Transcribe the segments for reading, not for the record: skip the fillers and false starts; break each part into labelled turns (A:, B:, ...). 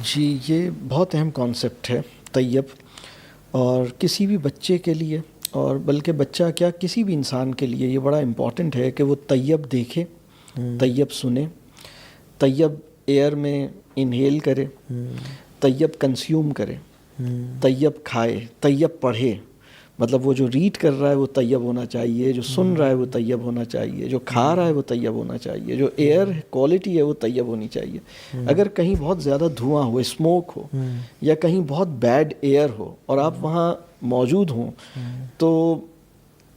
A: جی یہ بہت اہم کانسیپٹ ہے طیب، اور کسی بھی بچے کے لیے، اور بلکہ بچہ کیا کسی بھی انسان کے لیے یہ بڑا امپورٹنٹ ہے کہ وہ طیب دیکھے، طیب سنے، طیب ایئر میں انہیل کرے، طیب کنزیوم کرے، طیب کھائے، طیب پڑھے. مطلب وہ جو ریڈ کر رہا ہے وہ طیب ہونا چاہیے، جو سن رہا ہے وہ طیب ہونا چاہیے، جو کھا رہا ہے وہ طیب ہونا چاہیے، جو ایئر کوالٹی ہے وہ طیب ہونی چاہیے. اگر کہیں بہت زیادہ دھواں ہو، اسموک ہو، یا کہیں بہت بیڈ ایئر ہو اور آپ وہاں موجود ہوں تو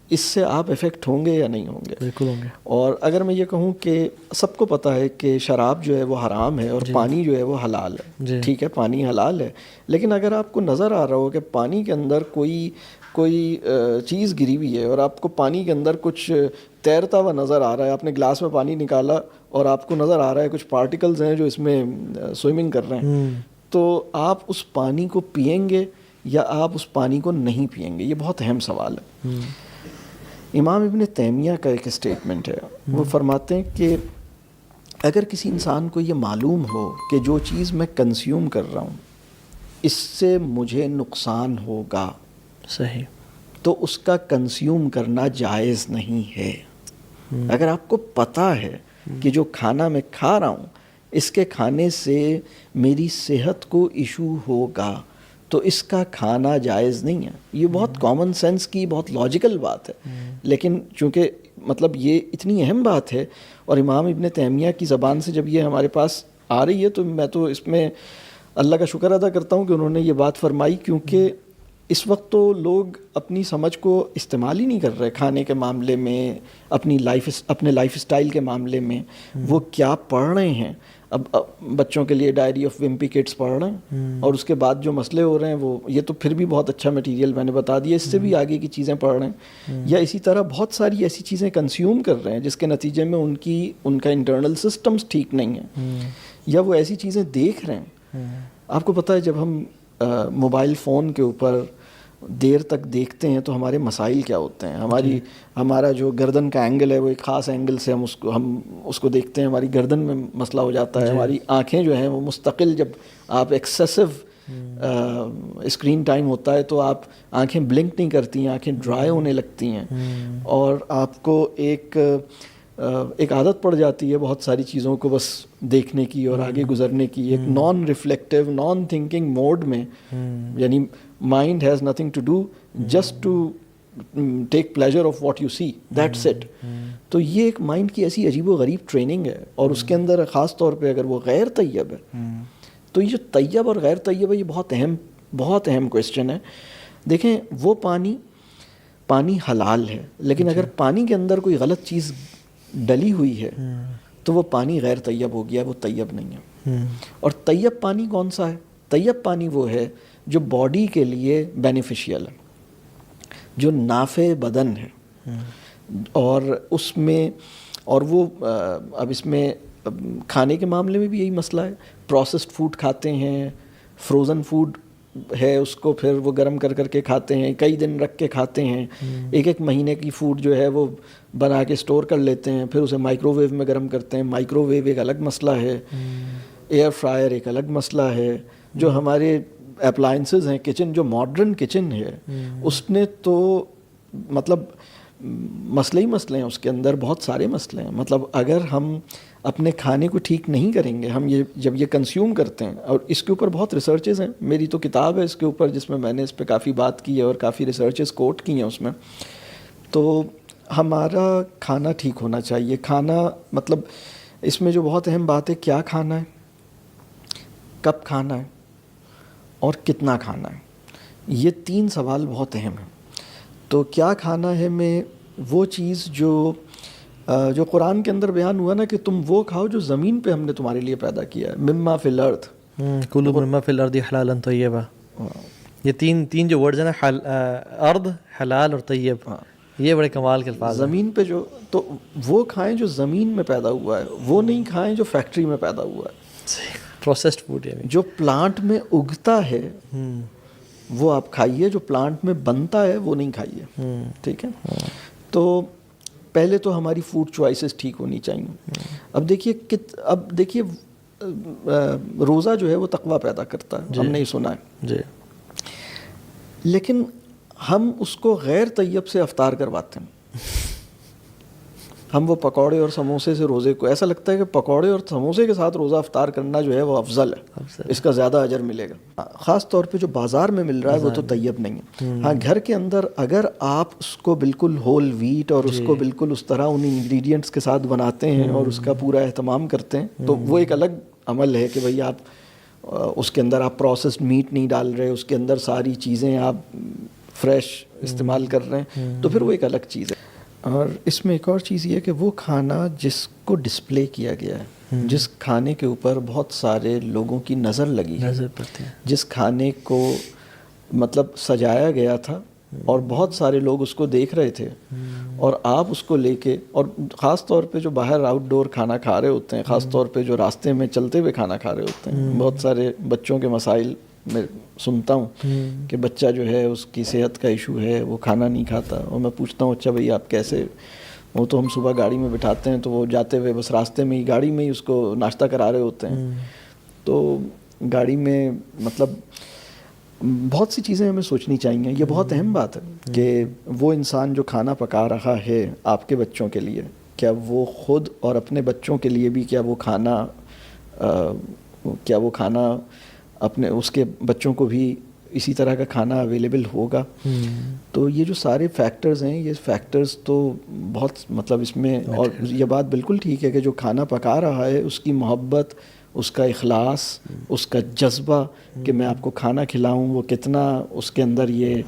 A: اس سے آپ افیکٹ ہوں گے یا نہیں ہوں گے؟
B: بالکل ہوں گے.
A: اور اگر میں یہ کہوں کہ سب کو پتہ ہے کہ شراب جو ہے وہ حرام ہے اور پانی جو ہے وہ حلال ہے، ٹھیک ہے پانی حلال ہے، لیکن اگر آپ کو نظر آ رہا ہو کہ پانی کے اندر کوئی چیز گری ہوئی ہے اور آپ کو پانی کے اندر کچھ تیرتا ہوا نظر آ رہا ہے، آپ نے گلاس میں پانی نکالا اور آپ کو نظر آ رہا ہے کچھ پارٹیکلز ہیں جو اس میں سوئمنگ کر رہے ہیں، تو آپ اس پانی کو پئیں گے یا آپ اس پانی کو نہیں پئیں گے؟ یہ بہت اہم سوال ہے. امام ابن تیمیہ کا ایک اسٹیٹمنٹ ہے، وہ فرماتے ہیں کہ اگر کسی انسان کو یہ معلوم ہو کہ جو چیز میں کنزیوم کر رہا ہوں اس سے مجھے نقصان ہوگا،
B: صحیح،
A: تو اس کا کنزیوم کرنا جائز نہیں ہے. اگر آپ کو پتہ ہے کہ جو کھانا میں کھا رہا ہوں اس کے کھانے سے میری صحت کو ایشو ہوگا تو اس کا کھانا جائز نہیں ہے. یہ بہت کامن سینس کی بہت لاجیکل بات ہے، لیکن چونکہ مطلب یہ اتنی اہم بات ہے اور امام ابن تیمیہ کی زبان سے جب یہ ہمارے پاس آ رہی ہے تو میں تو اس میں اللہ کا شکر ادا کرتا ہوں کہ انہوں نے یہ بات فرمائی، کیونکہ اس وقت تو لوگ اپنی سمجھ کو استعمال ہی نہیں کر رہے کھانے کے معاملے میں، اپنے لائف اسٹائل کے معاملے میں. وہ کیا پڑھ رہے ہیں؟ اب بچوں کے لیے ڈائری آف ومپی کڈس پڑھ رہے ہیں، اور اس کے بعد جو مسئلے ہو رہے ہیں وہ یہ تو پھر بھی بہت اچھا مٹیریل میں نے بتا دیا، اس سے بھی آگے کی چیزیں پڑھ رہے ہیں. یا اسی طرح بہت ساری ایسی چیزیں کنزیوم کر رہے ہیں جس کے نتیجے میں ان کا انٹرنل سسٹمز ٹھیک نہیں ہیں، یا وہ ایسی چیزیں دیکھ رہے ہیں. آپ کو پتہ ہے جب ہم موبائل فون کے اوپر دیر تک دیکھتے ہیں تو ہمارے مسائل کیا ہوتے ہیں؟ ہمارا جو گردن کا اینگل ہے وہ ایک خاص اینگل سے ہم اس کو دیکھتے ہیں، ہماری گردن میں مسئلہ ہو جاتا ہے. ہماری آنکھیں جو ہیں وہ مستقل، جب آپ ایکسیسو اسکرین ٹائم ہوتا ہے تو آپ آنکھیں بلنک نہیں کرتی ہیں، آنکھیں ڈرائی ہونے لگتی ہیں، اور آپ کو ایک عادت پڑ جاتی ہے بہت ساری چیزوں کو بس دیکھنے کی اور آگے گزرنے کی، ایک non reflective non thinking mode میں. یعنی mind has nothing to do just to take pleasure of what you see, that's it. تو یہ ایک مائنڈ کی ایسی عجیب و غریب ٹریننگ ہے، اور اس کے اندر خاص طور پہ اگر وہ غیر طیب ہے تو یہ جو طیب اور غیر طیب ہے یہ بہت اہم کویسچن ہے. دیکھیں وہ پانی حلال ہے، لیکن اگر پانی کے اندر کوئی غلط چیز ڈلی ہوئی ہے تو وہ پانی غیر طیب ہو گیا، وہ طیب نہیں ہے. اور طیب پانی کون سا ہے؟ طیب پانی وہ ہے جو باڈی کے لیے بینیفیشیل ہے، جو نافع بدن ہے. اور اس میں اور وہ اب اس میں کھانے کے معاملے میں بھی یہی مسئلہ ہے. پروسیسڈ فوڈ کھاتے ہیں، فروزن فوڈ ہے اس کو پھر وہ گرم کر کے کھاتے ہیں، کئی دن رکھ کے کھاتے ہیں. ایک مہینے کی فوڈ جو ہے وہ بنا کے اسٹور کر لیتے ہیں، پھر اسے مائکرو ویو میں گرم کرتے ہیں. مائکرو ویو ایک الگ مسئلہ ہے، ایئر فرائر ایک الگ مسئلہ ہے. جو ہمارے اپلائنسز ہیں کچن، جو ماڈرن کچن ہے اس نے تو مطلب مسئلے ہی مسئلے ہیں، اس کے اندر بہت سارے مسئلے ہیں. مطلب اگر ہم اپنے کھانے کو ٹھیک نہیں کریں گے، ہم جب یہ کنزیوم کرتے ہیں، اور اس کے اوپر بہت ریسرچز ہیں، میری تو کتاب ہے اس کے اوپر جس میں نے اس پہ کافی بات کی ہے اور کافی ریسرچز کوٹ کی ہیں اس میں. تو ہمارا کھانا ٹھیک ہونا چاہیے. کھانا مطلب اس میں جو بہت اہم بات ہے، کیا کھانا ہے، کب کھانا ہے اور کتنا کھانا ہے. یہ 3 سوال بہت اہم ہیں. تو کیا کھانا ہے میں وہ چیز جو قرآن کے اندر بیان ہوا نا کہ تم وہ کھاؤ جو زمین پہ ہم نے تمہارے لیے پیدا کیا ہے، مما فی الارض،
B: کلوا مما فی الارض حلالا طیبا. یہ تین جو ورڈز ہیں نا، ارض، حلال اور طیب، یہ بڑے کمال کے الفاظ ہیں.
A: زمین پہ جو، تو وہ کھائیں جو زمین میں پیدا ہوا ہے، وہ نہیں کھائیں جو فیکٹری میں پیدا ہوا ہے.
B: پروسیسڈ فوڈ یعنی
A: جو پلانٹ میں اگتا ہے وہ آپ کھائیے، جو پلانٹ میں بنتا ہے وہ نہیں کھائیے. ٹھیک ہے. تو پہلے تو ہماری فوڈ چوائسیز ٹھیک ہونی چاہیے. اب دیکھیے روزہ جو ہے وہ تقویٰ پیدا کرتا ہے، ہم نے یہ سنا ہے،
B: جی،
A: لیکن ہم اس کو غیر طیب سے افطار کرواتے ہیں. ہم وہ پکوڑے اور سموسے سے روزے کو، ایسا لگتا ہے کہ پکوڑے اور سموسے کے ساتھ روزہ افطار کرنا جو ہے وہ افضل ہے، اس کا زیادہ اجر ملے گا. خاص طور پہ جو بازار میں مل رہا ہے وہ تو طیب نہیں ہے. ہاں، گھر کے اندر اگر آپ اس کو بالکل ہول ویٹ اور اس کو بالکل اس طرح ان انگریڈینٹس کے ساتھ بناتے ہیں اور اس کا پورا اہتمام کرتے ہیں تو وہ ایک الگ عمل ہے کہ بھئی آپ اس کے اندر آپ پروسیسڈ میٹ نہیں ڈال رہے، اس کے اندر ساری چیزیں آپ فریش استعمال کر رہے ہیں، تو پھر وہ ایک الگ چیز ہے. اور اس میں ایک اور چیز یہ ہے کہ وہ کھانا جس کو ڈسپلے کیا گیا ہے، جس کھانے کے اوپر بہت سارے لوگوں کی نظر لگی ہے،
B: نظر پڑتی ہے،
A: جس کھانے کو مطلب سجایا گیا تھا اور بہت سارے لوگ اس کو دیکھ رہے تھے، اور آپ اس کو لے کے، اور خاص طور پہ جو باہر آؤٹ ڈور کھانا کھا رہے ہوتے ہیں، خاص طور پہ جو راستے میں چلتے ہوئے کھانا کھا رہے ہوتے ہیں، بہت سارے بچوں کے مسائل میں سنتا ہوں کہ بچہ جو ہے اس کی صحت کا ایشو ہے، وہ کھانا نہیں کھاتا، اور میں پوچھتا ہوں اچھا بھئی آپ کیسے؟ وہ تو ہم صبح گاڑی میں بٹھاتے ہیں تو وہ جاتے ہوئے بس راستے میں ہی گاڑی میں ہی اس کو ناشتہ کرا رہے ہوتے ہیں. تو گاڑی میں مطلب بہت سی چیزیں ہمیں سوچنی چاہیے. یہ بہت اہم بات ہے کہ وہ انسان جو کھانا پکا رہا ہے آپ کے بچوں کے لیے، کیا وہ خود اور اپنے بچوں کے لیے بھی کیا وہ کھانا اپنے اس کے بچوں کو بھی اسی طرح کا کھانا اویلیبل ہوگا؟ تو یہ جو سارے فیکٹرز ہیں، یہ فیکٹرز تو بہت مطلب اس میں، اور یہ بات بالکل ٹھیک ہے کہ جو کھانا پکا رہا ہے اس کی محبت، اس کا اخلاص، اس کا جذبہ کہ میں آپ کو کھانا کھلاؤں، وہ کتنا اس کے اندر یہ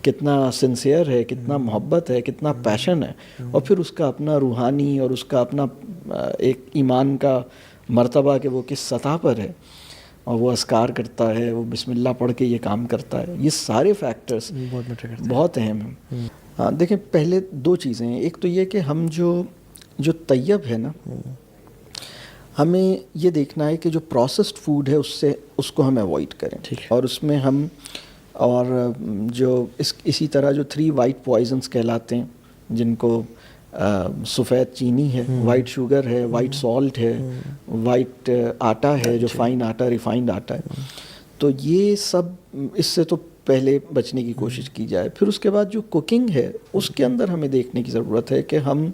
A: کتنا سنسیئر ہے، کتنا محبت ہے، کتنا پیشن ہے، اور پھر اس کا اپنا روحانی اور اس کا اپنا ایک ایمان کا مرتبہ کہ وہ کس سطح پر ہے، اور وہ اذکار کرتا ہے، وہ بسم اللہ پڑھ کے یہ کام کرتا ہے. یہ سارے فیکٹرز بہت اہم ہیں. ہاں دیکھیں، پہلے دو چیزیں ہیں. ایک تو یہ کہ ہم جو طیب ہے نا، ہمیں یہ دیکھنا ہے کہ جو پروسیسڈ فوڈ ہے اس کو ہم اوائڈ کریں، اور اس میں ہم اور جو اسی طرح جو 3 وائٹ پوائزنس کہلاتے ہیں، جن کو سفید چینی ہے، وائٹ شوگر ہے، وائٹ سالٹ ہے، وائٹ آٹا ہے جو فائن آٹا، ریفائنڈ آٹا ہے، تو یہ سب اس سے تو پہلے بچنے کی کوشش کی جائے. پھر اس کے بعد جو کوکنگ ہے اس کے اندر ہمیں دیکھنے کی ضرورت ہے کہ ہم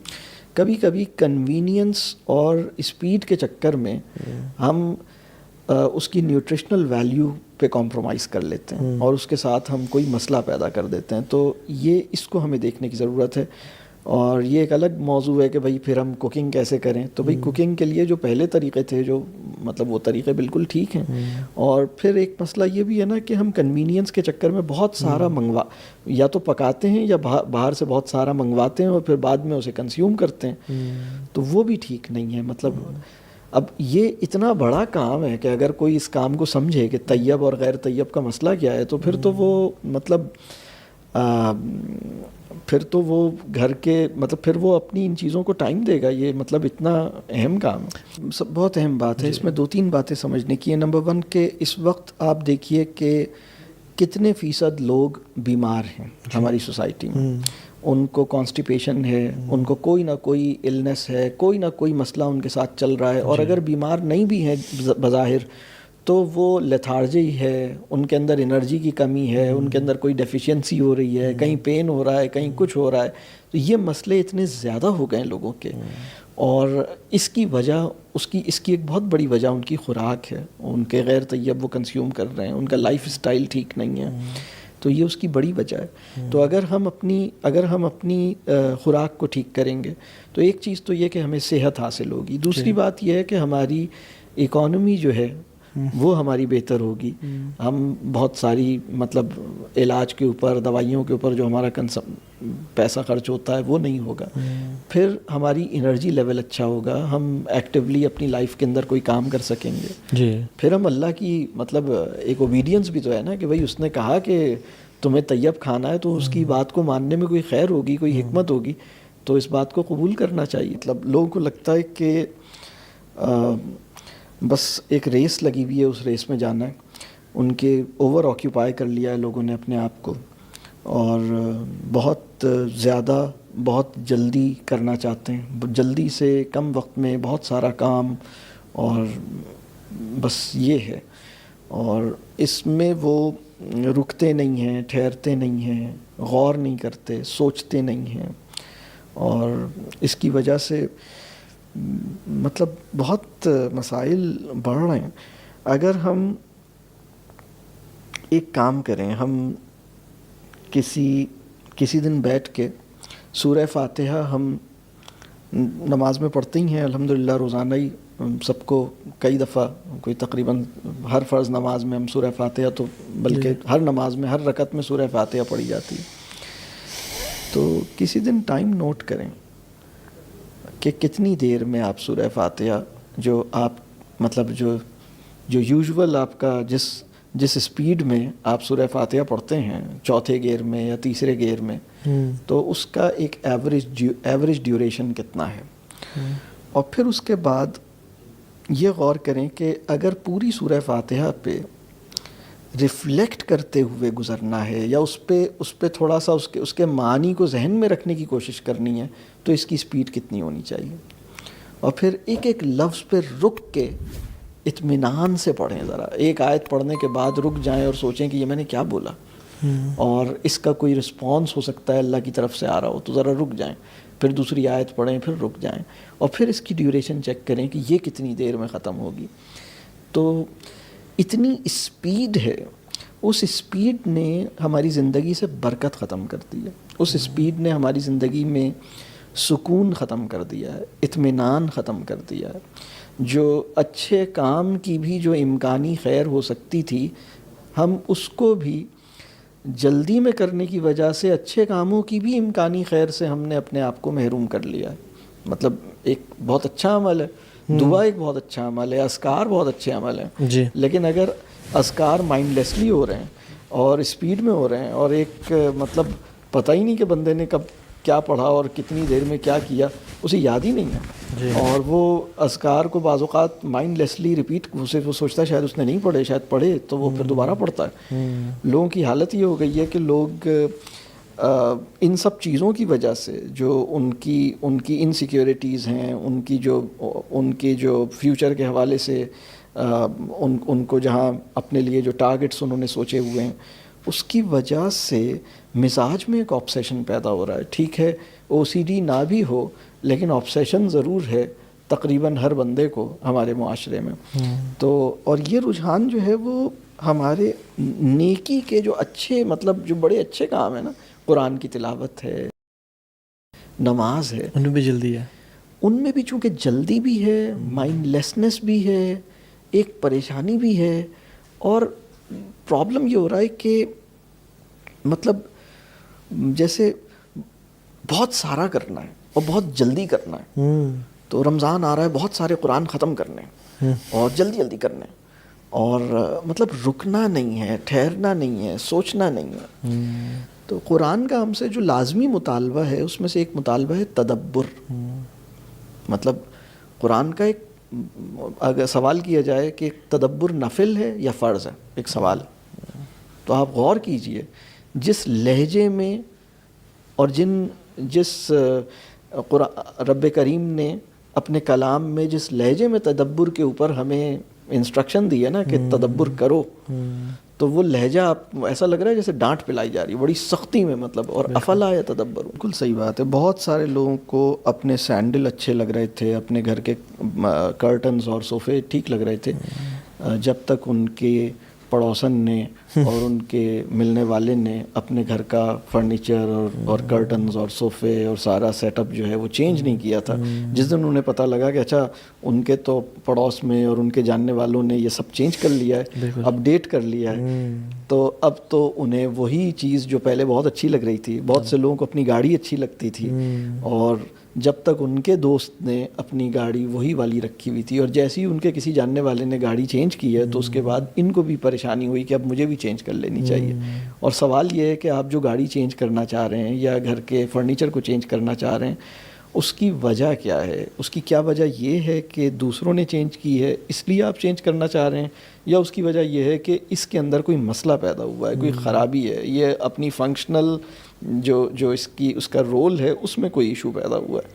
A: کبھی کبھی کنوینئنس اور اسپیڈ کے چکر میں ہم اس کی نیوٹریشنل ویلیو پہ کمپرومائز کر لیتے ہیں اور اس کے ساتھ ہم کوئی مسئلہ پیدا کر دیتے ہیں. تو یہ اس کو ہمیں دیکھنے کی ضرورت ہے. اور یہ ایک الگ موضوع ہے کہ بھئی پھر ہم کوکنگ کیسے کریں. تو بھئی کوکنگ کے لیے جو پہلے طریقے تھے، جو مطلب وہ طریقے بالکل ٹھیک ہیں. اور پھر ایک مسئلہ یہ بھی ہے نا کہ ہم کنوینئنس کے چکر میں بہت سارا یا تو پکاتے ہیں یا باہر سے بہت سارا منگواتے ہیں اور پھر بعد میں اسے کنزیوم کرتے ہیں. تو وہ بھی ٹھیک نہیں ہے. مطلب اب یہ اتنا بڑا کام ہے کہ اگر کوئی اس کام کو سمجھے کہ طیب اور غیر طیب کا مسئلہ کیا ہے، تو پھر تو وہ مطلب پھر تو وہ گھر کے مطلب پھر وہ اپنی ان چیزوں کو ٹائم دے گا. یہ مطلب اتنا اہم کام ہے. بہت اہم بات ہے. اس میں 2-3 باتیں سمجھنے کی ہیں. نمبر 1 کہ اس وقت آپ دیکھیے کہ کتنے فیصد لوگ بیمار ہیں ہماری سوسائٹی میں. ان کو کانسٹیپیشن ہے، ان کو کوئی نہ کوئی النس ہے، کوئی نہ کوئی مسئلہ ان کے ساتھ چل رہا ہے. اور اگر بیمار نہیں بھی ہیں بظاہر تو وہ لیتھارجی ہے، ان کے اندر انرجی کی کمی ہے، ان کے اندر کوئی ڈیفیشینسی ہو رہی ہے، کہیں پین ہو رہا ہے، کہیں کچھ ہو رہا ہے. تو یہ مسئلے اتنے زیادہ ہو گئے ہیں لوگوں کے. اور اس کی وجہ اس کی ایک بہت بڑی وجہ ان کی خوراک ہے. ان کے غیر طیب وہ کنزیوم کر رہے ہیں، ان کا لائف اسٹائل ٹھیک نہیں ہے. تو یہ اس کی بڑی وجہ ہے. تو اگر ہم اپنی خوراک کو ٹھیک کریں گے تو ایک چیز تو یہ کہ ہمیں صحت حاصل ہوگی. دوسری بات یہ ہے کہ ہماری اکانومی جو ہے وہ ہماری بہتر ہوگی. ہم بہت ساری مطلب علاج کے اوپر، دوائیوں کے اوپر جو ہمارا پیسہ خرچ ہوتا ہے وہ نہیں ہوگا. پھر ہماری انرجی لیول اچھا ہوگا، ہم ایکٹیولی اپنی لائف کے اندر کوئی کام کر سکیں گے. پھر ہم اللہ کی مطلب ایک اوبیڈینس بھی تو ہے نا کہ بھائی اس نے کہا کہ تمہیں طیب کھانا ہے تو اس کی بات کو ماننے میں کوئی خیر ہوگی، کوئی حکمت ہوگی. تو اس بات کو قبول کرنا چاہیے. مطلب لوگوں کو لگتا ہے کہ بس ایک ریس لگی ہوئی ہے، اس ریس میں جانا ہے. ان کے اوور آکیوپائی کر لیا ہے لوگوں نے اپنے آپ کو، اور بہت زیادہ بہت جلدی کرنا چاہتے ہیں. جلدی سے کم وقت میں بہت سارا کام اور بس یہ ہے. اور اس میں وہ رکتے نہیں ہیں, ٹھہرتے نہیں ہیں, غور نہیں کرتے, سوچتے نہیں ہیں, اور اس کی وجہ سے مطلب بہت مسائل بڑھ رہے ہیں. اگر ہم ایک کام کریں, ہم کسی دن بیٹھ کے سورہ فاتحہ ہم نماز میں پڑھتے ہی ہیں الحمدللہ روزانہ ہی, سب کو کئی دفعہ, کوئی تقریباً ہر فرض نماز میں ہم سورہ فاتحہ, تو بلکہ ہر نماز میں ہر رکعت میں سورہ فاتحہ پڑھی جاتی ہے. تو کسی دن ٹائم نوٹ کریں کہ کتنی دیر میں آپ سورہ فاتحہ, جو آپ مطلب جو یوزول آپ کا جس اسپیڈ میں آپ سورہ فاتحہ پڑھتے ہیں, چوتھے گیئر میں یا تیسرے گیئر میں, تو اس کا ایک ایوریج ڈیوریشن کتنا ہے. اور پھر اس کے بعد یہ غور کریں کہ اگر پوری سورہ فاتحہ پہ ریفلیکٹ کرتے ہوئے گزرنا ہے, یا اس پہ تھوڑا سا اس کے معنی کو ذہن میں رکھنے کی کوشش کرنی ہے, تو اس کی سپیڈ کتنی ہونی چاہیے. اور پھر ایک ایک لفظ پہ رک کے اطمینان سے پڑھیں. ذرا ایک آیت پڑھنے کے بعد رک جائیں اور سوچیں کہ یہ میں نے کیا بولا, اور اس کا کوئی رسپانس ہو سکتا ہے اللہ کی طرف سے آ رہا ہو, تو ذرا رک جائیں. پھر دوسری آیت پڑھیں, پھر رک جائیں, اور پھر اس کی ڈیوریشن چیک کریں کہ یہ کتنی دیر میں ختم ہوگی. تو اتنی اسپیڈ ہے, اس اسپیڈ نے ہماری زندگی سے برکت ختم کر دی ہے, اس اسپیڈ نے ہماری زندگی میں سکون ختم کر دیا ہے, اطمینان ختم کر دیا ہے. جو اچھے کام کی بھی جو امکانی خیر ہو سکتی تھی, ہم اس کو بھی جلدی میں کرنے کی وجہ سے اچھے کاموں کی بھی امکانی خیر سے ہم نے اپنے آپ کو محروم کر لیا ہے. مطلب ایک بہت اچھا عمل ہے, دعا ایک بہت اچھا عمل ہے, اذکار بہت اچھے عمل ہیں,
B: جی,
A: لیکن اگر اذکار مائنڈ لیسلی ہو رہے ہیں اور اسپیڈ میں ہو رہے ہیں, اور ایک مطلب پتہ ہی نہیں کہ بندے نے کب کیا پڑھا اور کتنی دیر میں کیا کیا, اسے یاد ہی نہیں ہے, اور وہ اذکار کو بعض اوقات مائنڈ لیسلی ریپیٹ, وہ سوچتا ہے شاید اس نے نہیں پڑھے, شاید پڑھے, تو وہ پھر دوبارہ پڑھتا ہے. لوگوں کی حالت یہ ہو گئی ہے کہ لوگ ان سب چیزوں کی وجہ سے, جو ان کی انسیکیورٹیز ہیں, ان کے جو فیوچر کے حوالے سے ان کو جہاں اپنے لیے جو ٹارگٹس انہوں نے سوچے ہوئے ہیں, اس کی وجہ سے مزاج میں ایک آبسیشن پیدا ہو رہا ہے. ٹھیک ہے OCD نہ بھی ہو, لیکن آبسیشن ضرور ہے تقریباً ہر بندے کو ہمارے معاشرے میں. تو اور یہ رجحان جو ہے وہ ہمارے نیکی کے جو اچھے, مطلب جو بڑے اچھے کام ہیں نا, قرآن کی تلاوت ہے, نماز ہے,
B: ان میں بھی جلدی ہے,
A: ان میں بھی چونکہ جلدی بھی ہے, مائنڈ لیسنس بھی ہے, ایک پریشانی بھی ہے. اور پرابلم یہ ہو رہا ہے کہ مطلب جیسے بہت سارا کرنا ہے اور بہت جلدی کرنا ہے. تو رمضان آ رہا ہے, بہت سارے قرآن ختم کرنے ہیں اور جلدی جلدی کرنے ہیں, اور مطلب رکنا نہیں ہے, ٹھہرنا نہیں ہے, سوچنا نہیں ہے. تو قرآن کا ہم سے جو لازمی مطالبہ ہے, اس میں سے ایک مطالبہ ہے تدبر. مطلب قرآن کا ایک, اگر سوال کیا جائے کہ تدبر نفل ہے یا فرض ہے, ایک سوال, تو آپ غور کیجئے جس لہجے میں اور جس رب کریم نے اپنے کلام میں جس لہجے میں تدبر کے اوپر ہمیں انسٹرکشن دی ہے نا کہ تدبر کرو, تو وہ لہجہ آپ ایسا لگ رہا ہے جیسے ڈانٹ پلائی جا رہی ہے بڑی سختی میں, مطلب. اور افلا یتدبر, بالکل صحیح بات ہے. بہت سارے لوگوں کو اپنے سینڈل اچھے لگ رہے تھے, اپنے گھر کے کرٹنز اور صوفے ٹھیک لگ رہے تھے, جب تک ان کے پڑوسن نے اور ان کے ملنے والے نے اپنے گھر کا فرنیچر اور کرٹنز اور صوفے اور سارا سیٹ اپ جو ہے وہ چینج نہیں کیا تھا. جس دن انہیں پتہ لگا کہ اچھا ان کے تو پڑوس میں اور ان کے جاننے والوں نے یہ سب چینج کر لیا ہے, اپڈیٹ کر لیا ہے, تو اب تو انہیں وہی چیز جو پہلے بہت اچھی لگ رہی تھی, بہت سے لوگوں کو اپنی گاڑی اچھی لگتی تھی, اور جب تک ان کے دوست نے اپنی گاڑی وہی والی رکھی ہوئی تھی, اور جیسے ہی ان کے کسی جاننے والے نے گاڑی چینج کی ہے, تو اس کے بعد ان کو بھی پریشانی ہوئی کہ اب مجھے بھی چینج کر لینی چاہیے. اور سوال یہ ہے کہ آپ جو گاڑی چینج کرنا چاہ رہے ہیں یا گھر کے فرنیچر کو چینج کرنا چاہ رہے ہیں, اس کی وجہ کیا ہے؟ اس کی کیا وجہ یہ ہے کہ دوسروں نے چینج کی ہے اس لیے آپ چینج کرنا چاہ رہے ہیں, یا اس کی وجہ یہ ہے کہ اس کے اندر کوئی مسئلہ پیدا ہوا ہے, کوئی خرابی ہے, یہ اپنی فنکشنل جو اس کا رول ہے اس میں کوئی ایشو پیدا ہوا ہے؟